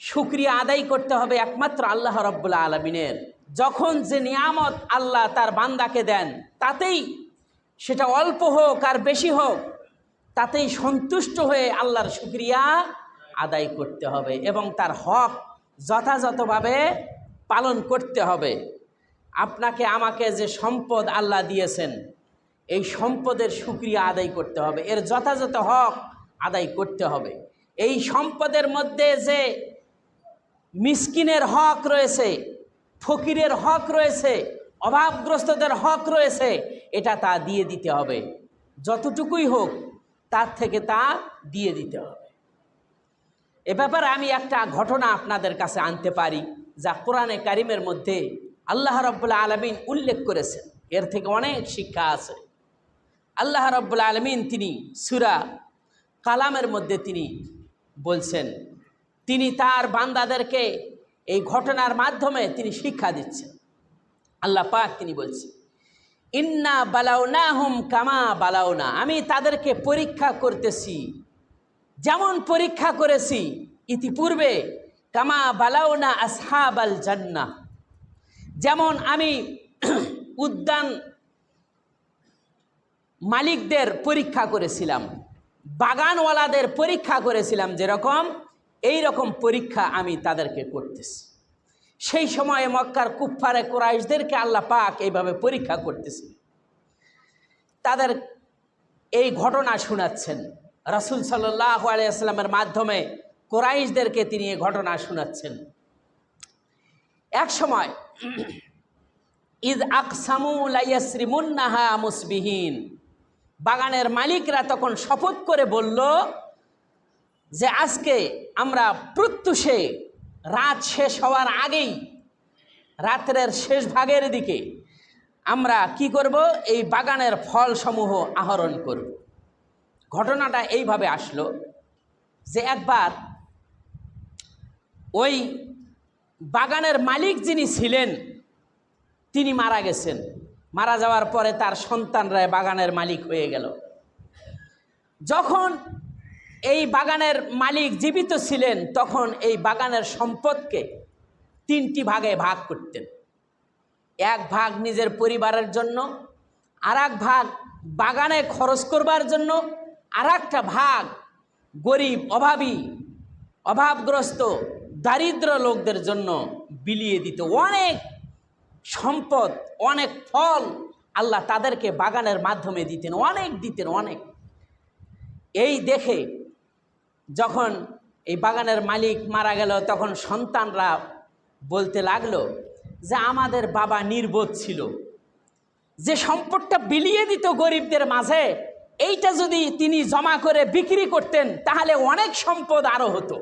শুকরিয়া আদায় করতে হবে একমাত্র আল্লাহ রাব্বুল আলামিনের। যখন যে নিয়ামত আল্লাহ তার বান্দাকে দেন, তাতেই সেটা অল্প হোক আর বেশি হোক, তাতেই সন্তুষ্ট হয়ে আল্লাহর শুকরিয়া আদায় করতে হবে এবং তার হক যথাযথভাবে পালন করতে হবে। আপনাকে আমাকে যে সম্পদ আল্লাহ দিয়েছেন, এই সম্পদের শুকরিয়া আদায় করতে হবে, এর যথাযথ হক আদায় করতে হবে। এই সম্পদের মধ্যে যে মিসকিনের হক রয়েছে, ফকিরের হক রয়েছে, অভাবগ্রস্তদের হক রয়েছে, এটা তা দিয়ে দিতে হবে। যতটুকুই হোক তার থেকে তা দিয়ে দিতে হবে। এ ব্যাপারে আমি একটা ঘটনা আপনাদের কাছে আনতে পারি, যা কোরআনে কারিমের মধ্যে আল্লাহ রাব্বুল আলামিন উল্লেখ করেছেন। এর থেকে অনেক শিক্ষা আছে। আল্লাহ রাব্বুল আলামিন তিনি সূরা কালামের মধ্যে তিনি বলছেন, তিনি তার বান্দাদেরকে এই ঘটনার মাধ্যমে তিনি শিক্ষা দিচ্ছেন। আল্লাহ পাক তিনি বলছেন, ইন্না বালাউনাহুম কামা বালাউনা, আমি তাদেরকে পরীক্ষা করতেছি যেমন পরীক্ষা করেছি ইতিপূর্বে, কামা বালাউনা আসহাবাল জান্নাহ, যেমন আমি উদ্যান মালিকদের পরীক্ষা করেছিলাম, বাগানওয়ালাদের পরীক্ষা করেছিলাম, যেরকম এই রকম পরীক্ষা আমি তাদেরকে করতেছি। সেই সময়ে মক্কার কুফফারে কুরাইশদেরকে আল্লাহ পাক এইভাবে পরীক্ষা করতেছি। তাদের এই ঘটনা শোনাচ্ছেন রাসূল সাল্লাল্লাহু আলাইহি ওয়াসাল্লামের মাধ্যমে, কুরাইশদেরকে তিনি এই ঘটনা শোনাচ্ছেন। এক সময় ইদ আকসামু লা ইয়াসরিমুন্নাহা মুসবিহিন, বাগানের মালিকরা তখন শপথ করে বলল যে আজকে আমরা প্রত্যুষে রাত শেষ হওয়ার আগেই, রাত্রের শেষ ভাগের দিকে আমরা কি করব, এই বাগানের ফলসমূহ আহরণ করব। ঘটনাটা এইভাবে আসলো যে একবার ওই বাগানের মালিক যিনি ছিলেন তিনি মারা গেছেন। মারা যাওয়ার পরে তার সন্তানরা বাগানের মালিক হয়ে গেল। যখন এই বাগানের মালিক জীবিত ছিলেন তখন এই বাগানের সম্পদকে 3টি ভাগে ভাগ করতেন। এক ভাগ নিজের পরিবারের জন্য, আর এক ভাগ বাগানে খরচ করবার জন্য, আর একটা ভাগ গরিব, অভাবী, অভাবগ্রস্ত, দারিদ্র লোকদের জন্য বিলিয়ে দিত। অনেক সম্পদ, অনেক ফল আল্লাহ তাদেরকে বাগানের মাধ্যমে দিতেন, অনেক দিতেন, অনেক। এই দেখে যখন এই বাগানের মালিক মারা গেল তখন সন্তানরা বলতে লাগলো যে আমাদের বাবা নির্বোধ ছিল, যে সম্পদটা বিলিয়ে দিত গরিবদের মাঝে, এইটা যদি তিনি জমা করে বিক্রি করতেন তাহলে অনেক সম্পদ আরও হতো,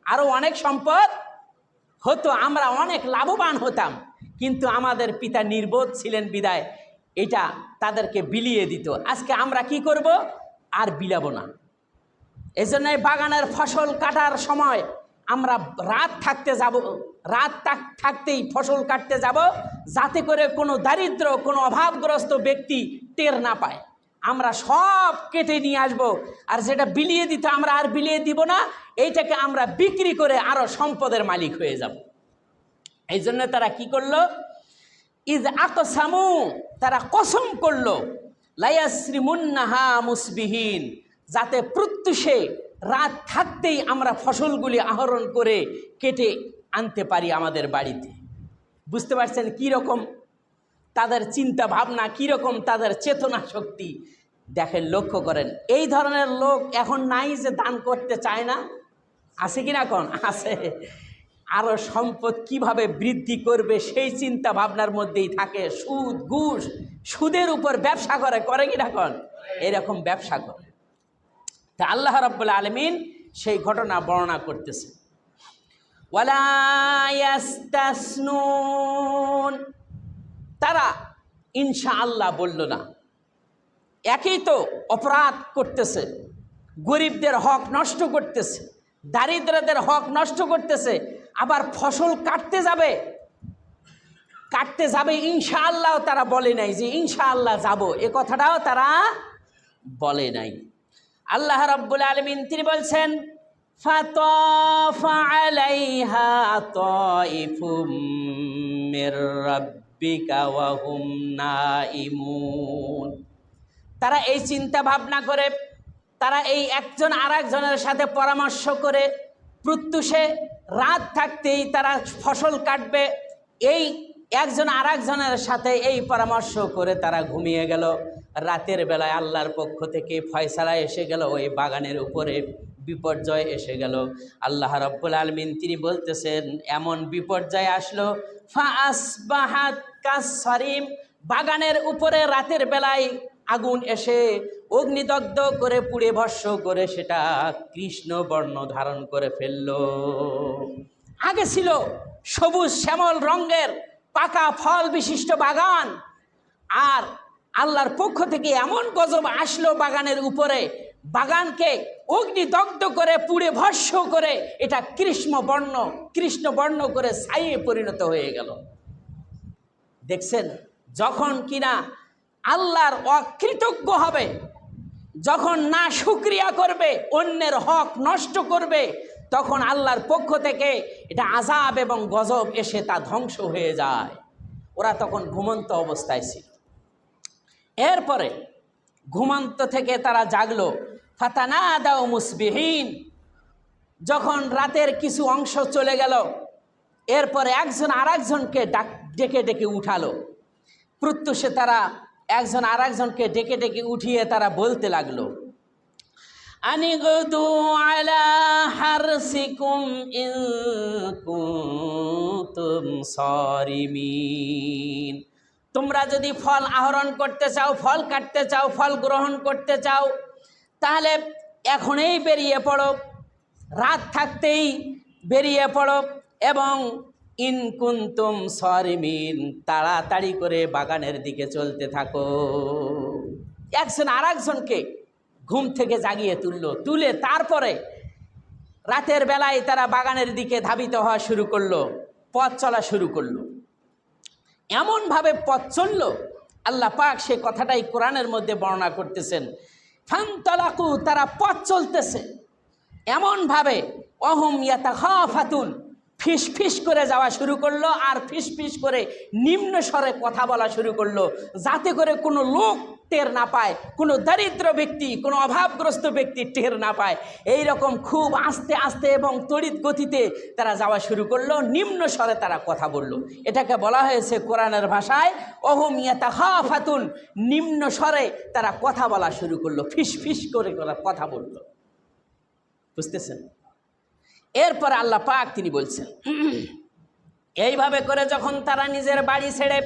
আরও অনেক সম্পদ হতো, আমরা অনেক লাভবান হতাম। কিন্তু আমাদের পিতা নির্বোধ ছিলেন বিদায় এটা তাদেরকে বিলিয়ে দিত। আজকে আমরা কি করব, আর বিলাবো না। এই জন্য বাগানের ফসল কাটার সময় আমরা রাত থাকতেই ফসল কাটতে যাব, যাতে করে কোনো দারিদ্র, কোনো অভাবগ্রস্ত ব্যক্তি টের না পায়। আমরা সব কেটে নিয়ে আসব, আর যেটা বিলিয়ে দিত আমরা আর বিলিয়ে দিব না, এইটাকে আমরা বিক্রি করে আরও সম্পদের মালিক হয়ে যাব। এই জন্য তারা কি করলো, ইজ আকসামু, তারা কসম করলো, লা ইয়াসরিমুন্নাহা মুসবিহিন, যাতে প্রত্যুষে রাত থাকতেই আমরা ফসলগুলি আহরণ করে কেটে আনতে পারি আমাদের বাড়িতে। বুঝতে পারছেন কীরকম তাদের চিন্তা ভাবনা, কীরকম তাদের চেতনা শক্তি। দেখেন, লক্ষ্য করেন, এই ধরনের লোক এখন নাই যে দান করতে চায় না, আছে কি না? কোন আছে? আরও সম্পদ কিভাবে বৃদ্ধি করবে সেই চিন্তা ভাবনার মধ্যেই থাকে। সুদ, ঘুষ, সুদের উপর ব্যবসা করে কি না? কোন এরকম ব্যবসা করে। তা আল্লাহ রাব্বুল আলামিন সেই ঘটনা বর্ণনা করতেছে, ওয়ালা ইয়াস্তাসনুন, তারা ইনশাআল্লাহ বলল না। একই তো অপরাধ করতেছে, গরিবদের হক নষ্ট করতেছে, দারিদ্রদের হক নষ্ট করতেছে, আবার ফসল কাটতে যাবে ইনশাআল্লাহ তারা বলে নাই যে ইনশাআল্লাহ যাব, এ কথাটাও তারা বলে নাই। আল্লাহ রাব্বুল আলামিন তিনি বলছেন, فطاف عليها طائف من ربك وهم نائمون। তারা এই চিন্তা ভাবনা করে, তারা এই একজন আরেকজনের সাথে পরামর্শ করে প্রত্যুষে রাত থাকতেই তারা ফসল কাটবে, এই একজন আরেকজনের সাথে এই পরামর্শ করে তারা ঘুমিয়ে গেল। রাতের বেলায় আল্লাহর পক্ষ থেকে ফয়সালা এসে গেল, ওই বাগানের উপরে বিপর্যয় এসে গেল। আল্লাহ রাব্বুল আলামিন তিনি বলতেছেন, এমন বিপর্যয় আসলো, ফাআসবাহাত কাসসারিম, বাগানের উপরে রাতের বেলায় আগুন এসে অগ্নিদগ্ধ করে পুড়ে ভস্ম করে সেটা কৃষ্ণ বর্ণ ধারণ করে ফেলল। আগে ছিল সবুজ শ্যামল রঙের পাকা ফল বিশিষ্ট বাগান, আর আল্লাহর পক্ষ থেকে এমন গজব আসলো বাগানের উপরে, বাগানকে অগ্নিদগ্ধ করে পুড়ে ভস্ম করে এটা কৃষ্ণ বর্ণ করে ছাইয়ে পরিণত হয়ে গেল। দেখছেন, যখন কিনা আল্লাহর অকৃতজ্ঞ হবে, যখন না শুকরিয়া করবে, অন্যের হক নষ্ট করবে, তখন আল্লাহর পক্ষ থেকে এটা আযাব এবং গজব এসে তা ধ্বংস হয়ে যায়। ওরা তখন ঘুমন্ত অবস্থায় ছিল। এরপরে ঘুমন্ত থেকে তারা জাগলো, ফাতানাদাউ মুসবিহিন, যখন রাতের কিছু অংশ চলে গেল, এরপরে একজন আরেকজনকে ডেকে ডেকে উঠালো। প্রত্যুষে তারা একজন আরেকজনকে ডেকে ডেকে উঠিয়ে তারা বলতে লাগলো, আনিগদু আলা হারসিকুম ইন কুনতুম সারিমিন, তোমরা যদি ফল আহরণ করতে চাও, ফল কাটতে চাও, ফল গ্রহণ করতে চাও, তাহলে এখনই বেরিয়ে পড়ো, রাত থাকতেই বেরিয়ে পড়ো, এবং ইন কুনতুম সারিমিন, তাড়াতাড়ি করে বাগানের দিকে চলতে থাকো। একজন আরেকজনকে ঘুম থেকে জাগিয়ে তুলে তারপরে রাতের বেলায় তারা বাগানের দিকে ধাবিত হওয়া শুরু করলো, পথ চলা শুরু করলো। এমনভাবে পথ চলল, আল্লাহ পাক সে কথাটাই কোরআনের মধ্যে বর্ণনা করতেছেন। ফানতালাকু, তারা পথ চলতেছে এমনভাবে, অহুম ইয়াতাখাফাতুন, ফিস ফিস করে যাওয়া শুরু করলো, আর ফিস ফিস করে নিম্ন স্বরে কথা বলা শুরু করলো, যাতে করে কোনো লোক টের না পায়, কোনো দরিদ্র ব্যক্তি, কোনো অভাবগ্রস্ত ব্যক্তি টের না পায়। এই রকম খুব আস্তে আস্তে এবং তড়িৎ গতিতে তারা যাওয়া শুরু করলো, নিম্ন স্বরে তারা কথা বলল। এটাকে বলা হয়েছে কোরআনের ভাষায় অহুম ইয়াতাখাফাতুন, নিম্ন স্বরে তারা কথা বলা শুরু করলো, ফিস ফিস করে কথা বলল। বুঝতেছেন? এরপর আল্লাহ পাক তিনি বলছেন, এইভাবে করে যখন তারা নিজের বাড়ি ছেড়ে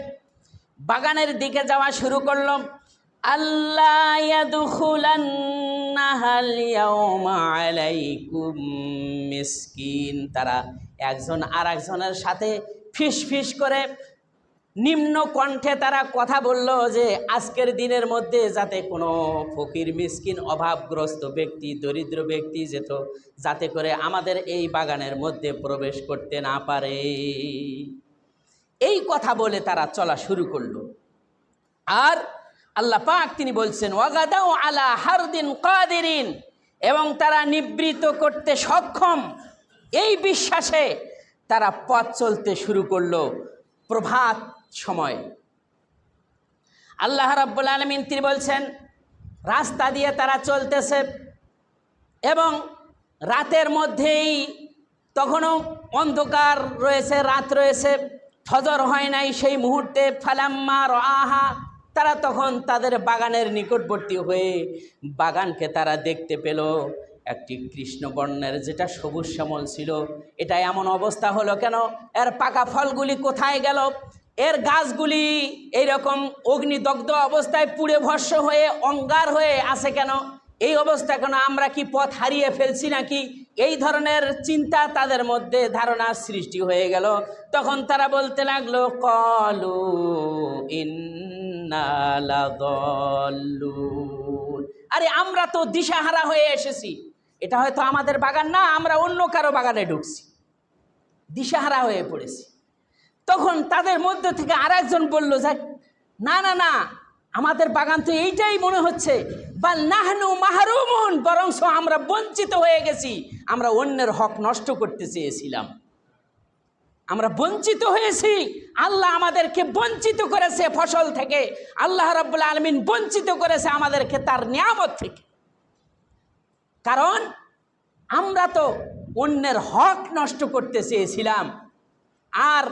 বাগানের দিকে যাওয়া শুরু করলো, আল্লাহ ইয়াদখুলান্নাহাল ইয়াওমা আলাইকুম মিসকিন, তারা একজন আরেকজনের সাথে ফিস ফিস করে নিম্ন কণ্ঠে তারা কথা বলল যে আজকের দিনের মধ্যে যাতে কোনো ফকির মিসকিন অভাবগ্রস্ত ব্যক্তি, দরিদ্র ব্যক্তি যাতে করে আমাদের এই বাগানের মধ্যে প্রবেশ করতে না পারে। এই কথা বলে তারা চলা শুরু করলো। আর আল্লাহ পাক তিনি বলছেন, ওয়াগাদাউ আলা হারদিন কাদিরিন, এবং তারা নিবৃত করতে সক্ষম, এই বিশ্বাসে তারা পথ চলতে শুরু করলো প্রভাত সময়। আল্লাহ রাব্বুল আলামিন তিনি বলছেন, রাস্তা দিয়ে তারা চলতেছে এবং রাতের মধ্যেই তখনও অন্ধকার রয়েছে, রাত রয়েছে, ফজর হয় নাই সেই মুহূর্তে। ফালাম্মা রাআহা, তারা তখন তাদের বাগানের নিকটবর্তী হয়ে বাগানকে তারা দেখতে পেল, একটি কৃষ্ণবর্ণের, যেটা সবুজ শ্যামল ছিল, এটা এমন অবস্থা হলো কেন? এর পাকা ফলগুলি কোথায় গেল? এর গাছগুলি এইরকম অগ্নিদগ্ধ অবস্থায় পুড়ে ভস্ম হয়ে অঙ্গার হয়ে আছে কেন? এই অবস্থা কেন? আমরা কি পথ হারিয়ে ফেলছি নাকি? এই ধরনের চিন্তা তাদের মধ্যে ধারণার সৃষ্টি হয়ে গেল। তখন তারা বলতে লাগলো, ক্বালু ইন্না লাদাল্লুন, আরে আমরা তো দিশাহারা হয়ে এসেছি, এটা হয়তো আমাদের বাগান না, আমরা অন্য কারো বাগানে ঢুকছি, দিশাহারা হয়ে পড়েছি। তখন তাদের মধ্যে থেকে আরেকজন বলল যে না না না, আমাদের বাগান তো এইটাই মনে হচ্ছে, বা নাহনু মাহরুমুন, বরং আমরা বঞ্চিত হয়ে গেছি, আমরা অন্যের হক নষ্ট করতে চেয়েছিলাম, আমরা বঞ্চিত হয়েছি, আল্লাহ আমাদেরকে বঞ্চিত করেছে ফসল থেকে, আল্লাহ রাব্বুল আলামিন বঞ্চিত করেছে আমাদেরকে তার নিয়ামত থেকে। কারণ আমরা তো অন্যের হক নষ্ট করতে চেয়েছিলাম। আর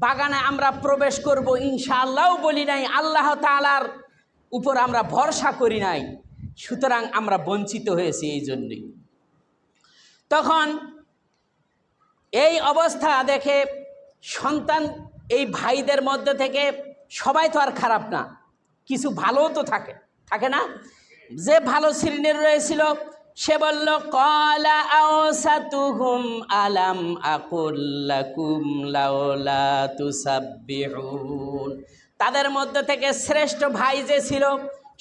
বাগানে আমরা প্রবেশ করব ইনশাআল্লাহ বলি নাই, আল্লাহ তাআলার উপর আমরা ভরসা করি নাই, সুতরাং আমরা বঞ্চিত হয়েছি এই জন্যই। তখন এই অবস্থা দেখে সন্তান, এই ভাইদের মধ্যে থেকে সবাই তো আর খারাপ না, কিছু ভালোও তো থাকে না। যে ভালো শ্রেণীর রয়েছিল সে বলল, ক্বালা আওসাতুহুম আলাম আকুল লাকুম লাউলা তুসাব্বিহুন। তাদের মধ্যে থেকে শ্রেষ্ঠ ভাই যে ছিল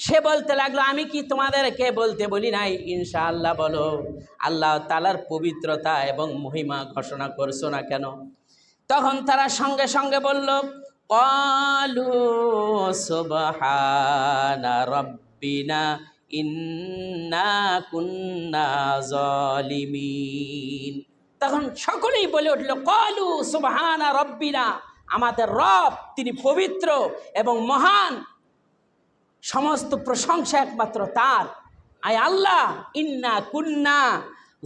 সে বলতে লাগলো, আমি কি তোমাদেরকে বলতে বলি নাই ইনশাআল্লাহ বলো, আল্লাহ তাআলার পবিত্রতা এবং মহিমা ঘোষণা করছো না কেন? তখন তারা সঙ্গে সঙ্গে বলল, ক্বালু সুবহানা রাব্বিনা ইন্না কুন্না জালিমিন। তখন সকলেই বলে উঠল, ক্বালু সুবহানা রাব্বিনা, আমাদের রব তিনি পবিত্র এবং মহান, সমস্ত প্রশংসা একমাত্র তার। আয় আল্লাহ, ইন্না কুন্না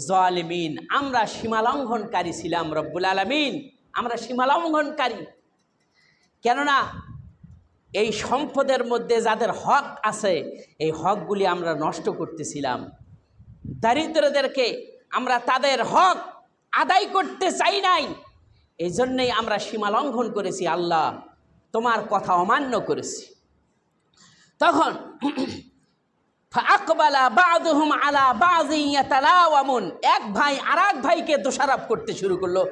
জালিমিন, আমরা সীমালঙ্ঘনকারী ছিলাম রব্বুল আলামিন, আমরা সীমালঙ্ঘনকারী। কেননা এই সম্পদের মধ্যে যাদের হক আছে এই হকগুলি আমরা নষ্ট করতেছিলাম। দারিদ্রদেরকে আমরা তাদের হক আদায় করতে চাই নাই, এই জন্যেই আমরা সীমালঙ্ঘন করেছি, আল্লাহ তোমার কথা অমান্য করেছি। তখন ফাআকবালা বা'দুহুম আলা বা'যিন ইয়াতালাওয়ামুন, এক ভাই আরেক ভাইকে দোষারোপ করতে শুরু করলো,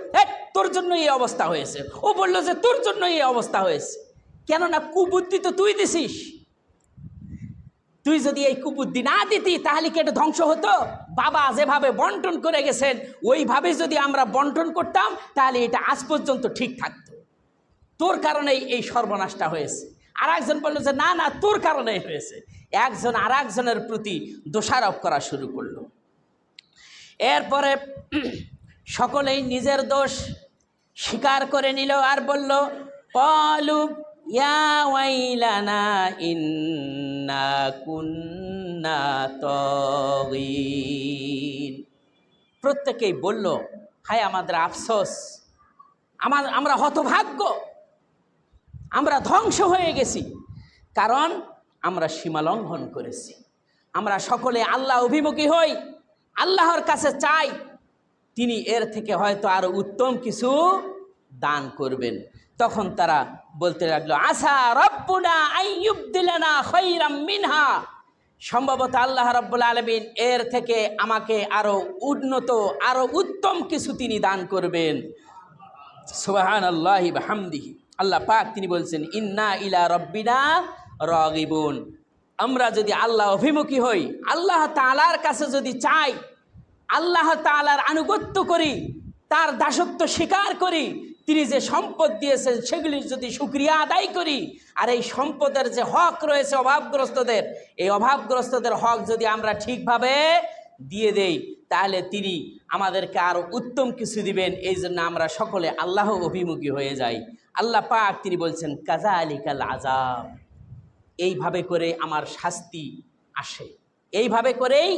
তোর জন্য এই অবস্থা হয়েছে। ও বলল যে তোর জন্য এই অবস্থা হয়েছে, কেননা কুবুদ্ধি তো তুই দিছিস, তুই যদি এই কুবুদ্ধি না দিতি তাহলে কি এটা ধ্বংস হতো? বাবা যেভাবে বন্টন করে গেছেন ওইভাবে যদি আমরা বন্টন করতাম তাহলে এটা আজ পর্যন্ত ঠিক থাকতো, তোর কারণেই এই সর্বনাশটা হয়েছে। আর একজন বললো যে না না, তোর কারণেই হয়েছে। একজন আর একজনের প্রতি দোষারোপ করা শুরু করলো। এরপরে সকলেই নিজের দোষ স্বীকার করে নিল আর বলল, ক্বালু ইয়া ওয়াইলানা ইন্না কুন্না তাগীন। প্রত্যেকেই বলল, হায় আমাদের আফসোস, আমরা হতভাগ্য, আমরা ধ্বংস হয়ে গেছি, কারণ আমরা সীমালঙ্ঘন করেছি। আমরা সকলে আল্লাহ অভিমুখী হই, আল্লাহর কাছে চাই, তিনি এর থেকে হয়তো আরো উত্তম কিছু দান করবেন। তখন তারা বলতে লাগলো, আসা রব্বুনা আইয়ুবদিলানা খায়রাম মিনহা, সম্ভবত আল্লাহ রাব্বুল আলামিন এর থেকে আমাকে আরো উন্নত, আরো উত্তম কিছু তিনি দান করবেন। সুবহানাল্লাহি ওয়া বিহামদিহি। আল্লাহ পাক তিনি বলছেন, ইন্না ইলা রব্বিনা রাগিবুন, আমরা যদি আল্লাহ অভিমুখী হই, আল্লাহ তাআলার কাছে যদি চাই, আল্লাহ তাআলার আনুগত্য করি, তার দাসত্ব স্বীকার করি, তিনি যে সম্পদ দিয়েছেন সেগুলির যদি শুকরিয়া আদায় করি, আর এই সম্পদের যে হক রয়েছে অভাবগ্রস্তদের, এই অভাবগ্রস্তদের হক যদি আমরা ঠিকভাবে দিয়ে দেই তাহলে তিনি আমাদেরকে আরও উত্তম কিছু দিবেন। এই জন্য আমরা সকলে আল্লাহ অভিমুখী হয়ে যাই। আল্লাহ পাক তিনি বলছেন, কাযালিকাল আযাব, এইভাবে করে আমার শাস্তি আসে, এইভাবে করেই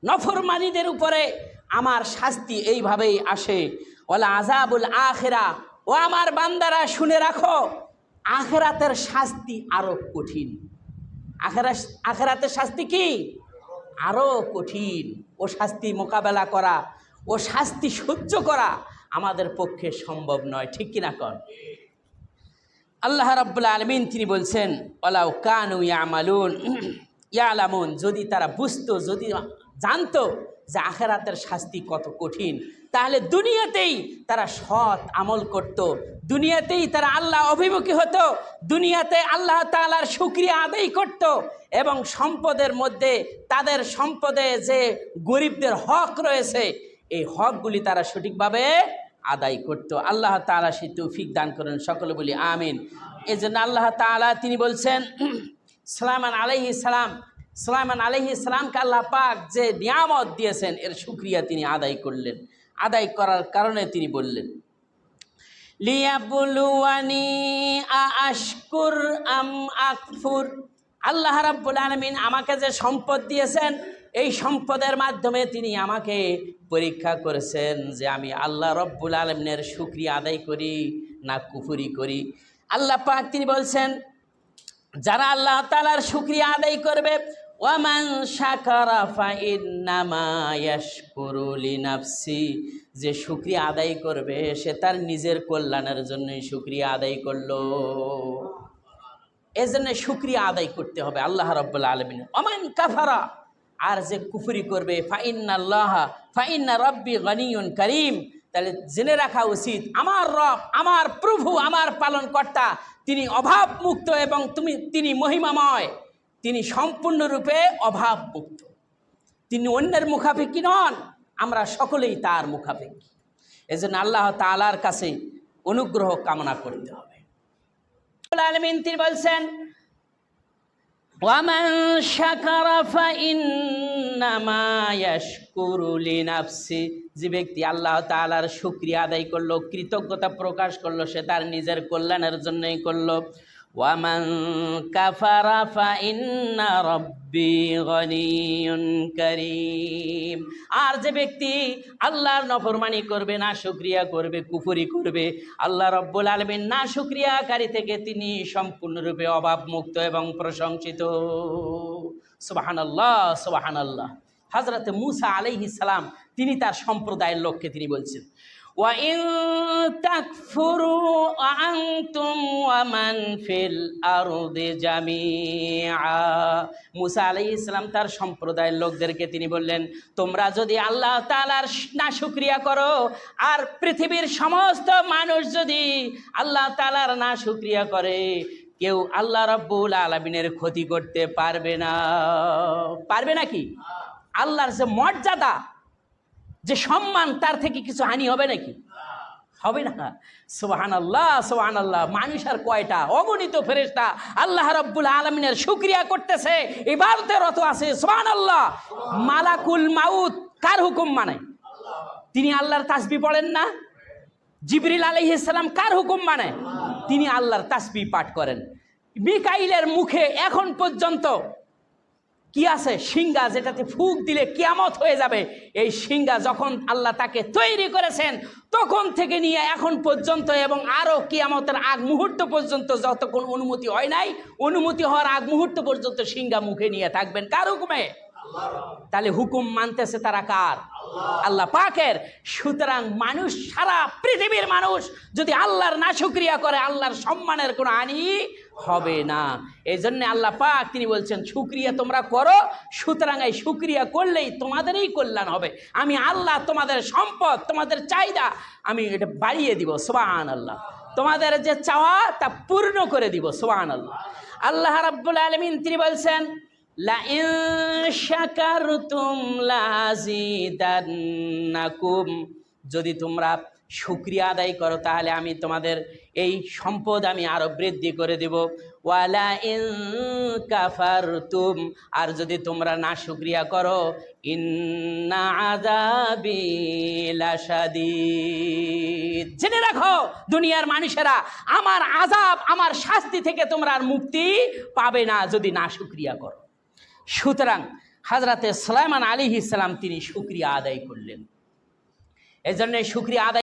নফরমানীদের উপরে আমার শাস্তি এইভাবেই আসে। ওয়ালা আযাবুল আখিরা, ও আমার বান্দারা শুনে রাখো, আখিরাতের শাস্তি আরো কঠিন। আখিরাতের শাস্তি কি? আরো কঠিন। ও শাস্তি মোকাবেলা করা, ও শাস্তি সহ্য করা আমাদের পক্ষে সম্ভব নয়, ঠিক কিনা কন? আল্লাহ রাব্বুল আলামিন তিনি বলছেন, ওয়ালাউ কানু ইয়ালামুন, যদি তারা বুঝতো, যদি জানতো যে আখিরাতের শাস্তি কত কঠিন, তাহলে দুনিয়াতেই তারা সৎ আমল করত, দুনিয়াতেই তারা আল্লাহ অভিমুখী হতো, দুনিয়াতে আল্লাহ তাআলার শুকরিয়া আদায় করত, এবং সম্পদের মধ্যে তাদের সম্পদে যে গরিবদের হক রয়েছে এই হকগুলি তারা সঠিকভাবে আদায় করত। আল্লাহ তাআলা সেই তৌফিক দান করেন, সকলে বলি আমিন। এই জন্য আল্লাহ তাআলা তিনি বলছেন সুলাইমান আলাইহিস সালামকে আল্লাহ পাক যে নিয়ামত দিয়েছেন এর শুকরিয়া তিনি আদায় করলেন। আদায় করার কারণে তিনি বললেন, লিয়াবলুয়ানি আশকুর আম আকফুর। আল্লাহ রাব্বুল আলামিন আমাকে যে সম্পদ দিয়েছেন এই সম্পদের মাধ্যমে তিনি আমাকে পরীক্ষা করেছেন যে আমি আল্লাহ রাব্বুল আলামিনের শুকরিয়া আদায় করি না কুফরি করি। আল্লাহ পাক তিনি বলছেন, যারা আল্লাহ তাআলার শুকরিয়া আদায় করবে, ওয়ামান শাকারা ফাইন্নামা ইয়াশকুরু লিনাফসি, যে শুকরিয়া আদায় করবে সে তার নিজের কল্যাণের জন্যই শুকরিয়া আদায় করলো। এজন্য শুকরিয়া আদায় করতে হবে আল্লাহ রাব্বুল আলামিনের। ওমান কাফারা, আর যে কুফরি করবে, ফাইন্না রাব্বি গনিয়ুন কারীম, তাহলে জেনে রাখা উচিত আমার রব, আমার প্রভু, আমার পালনকর্তা তিনি অভাব মুক্ত এবং তিনি মহিমাময়, তিনি সম্পূর্ণরূপে অভাব মুক্ত, তিনি অন্যের মুখাপেক্ষী নন, আমরা সকলেই তার মুখাপেক্ষী। এজন্য আল্লাহ তাআলার কাছে অনুগ্রহ কামনা করতে হবে। আলামিন তিনি বলছেন, ওয়ামান শাকারা ফাইন্নামা ইয়াশকুরু লিনাফসি, যে ব্যক্তি আল্লাহ তাআলার শুকরিয়া আদায় করলো, কৃতজ্ঞতা প্রকাশ করলো, সে তার নিজের কল্যাণের জন্যই করলো। ওয়ামান কাফারা ফাইন্না রাব্বি গনিয়ুন কারীম, আর যে ব্যক্তি আল্লাহর নাফরমানি করবে, না শুকরিয়া করবে, কুফরি করবে, আল্লাহ রাব্বুল আলামিন না শুকরিয়াকারী থেকে তিনি সম্পূর্ণরূপে অভাব মুক্ত এবং প্রশংসিত। সুবহানাল্লাহ, সুবহানাল্লাহ। হযরত মূসা আলাইহিস সালাম তিনি তার সম্প্রদায়ের লোককে তিনি বলছেন, ওয়া ইন তাকফুরু আনতুম ওয়া মান ফিল আরদি জামিআ। মূসা আলাইহিস সালাম তার সম্প্রদায়ের লোকদেরকে তিনি বললেন, তোমরা যদি আল্লাহ তাআলার না শুকরিয়া করো আর পৃথিবীর সমস্ত মানুষ যদি আল্লাহ তাআলার না শুকরিয়া করে, কেউ আল্লাহ রাব্বুল আলামিনের ক্ষতি করতে পারবে না। পারবে নাকি? আল্লাহর যে মর্যাদা, যে সম্মান, তার থেকে কিছু হানি হবে নাকি? হবে না। সুবহানাল্লাহ, সুবহানাল্লাহ। মানুষ আর কয়টা? অগণিত ফেরেশতা আল্লাহ রাব্বুল আলামিনের শুকরিয়া করতেছে, ইবাদতে রত আছে। সুবহানাল্লাহ। মালাকুল মাউত কার হুকুম মানে? তিনি আল্লাহর তাসবিহ পড়েন না? জিবরিল আলাইহিস সালাম কার হুকুম মানে? তিনি আল্লাহর তাসবিহ পাঠ করেন। মিকাইলের মুখে এখন পর্যন্ত কি আছে? সিংহা, যেটাতে ফুঁক দিলে কিয়ামত হয়ে যাবে। এই সিংহা যখন আল্লাহ তাকে তৈরি করেছেন তখন থেকে নিয়ে এখন পর্যন্ত এবং আরও কিয়ামতের আগ মুহূর্ত পর্যন্ত যতক্ষণ অনুমতি হয় নাই, অনুমতি হওয়ার আগ মুহূর্ত পর্যন্ত সিংহা মুখে নিয়ে থাকবেন। কার হুকুমে? তাহলে হুকুম মানতেছে তারা কার? আল্লাহ পাকের। সুতরাং মানুষ, সারা পৃথিবীর মানুষ যদি আল্লাহর নাশুকরিয়া করে, আল্লাহর সম্মানের কোনো হানি হবে না। এই জন্য আল্লাহ পাক তিনি বলছেন, শুকরিয়া তোমরা করো, সুতরাং এই শুকরিয়া করলেই তোমাদেরই কল্যাণ হবে। আমি আল্লাহ তোমাদের সম্পদ, তোমাদের চাহিদা আমি এটা বাড়িয়ে দিব। সুবহানাল্লাহ। তোমাদের যে চাওয়া তা পূর্ণ করে দিব। সুবহানাল্লাহ। আল্লাহ রাব্বুল আলামিন তিনি বলছেন, লাইন শাকারতুম লাযিদান্নাকুম, যদি তোমরা শুকরিয়া আদায় করো তাহলে আমি তোমাদের এই সম্পদ আমি আরো বৃদ্ধি করে দেব। ওয়ালা ইন কাফারতুম, আর যদি তোমরা না শুকরিয়া করো, ইন্না আযাবি লাশাদীদ, জেনে রাখো দুনিয়ার মানুষেরা, আমার আযাব, আমার শাস্তি থেকে তোমরা আর মুক্তি পাবে না যদি না শুকরিয়া করো। সুতরাং হযরতে সুলাইমান আলাইহিস সালাম তিনি শুকরিয়া আদায় করলেন। এই জন্য শুকরিয়া আদায়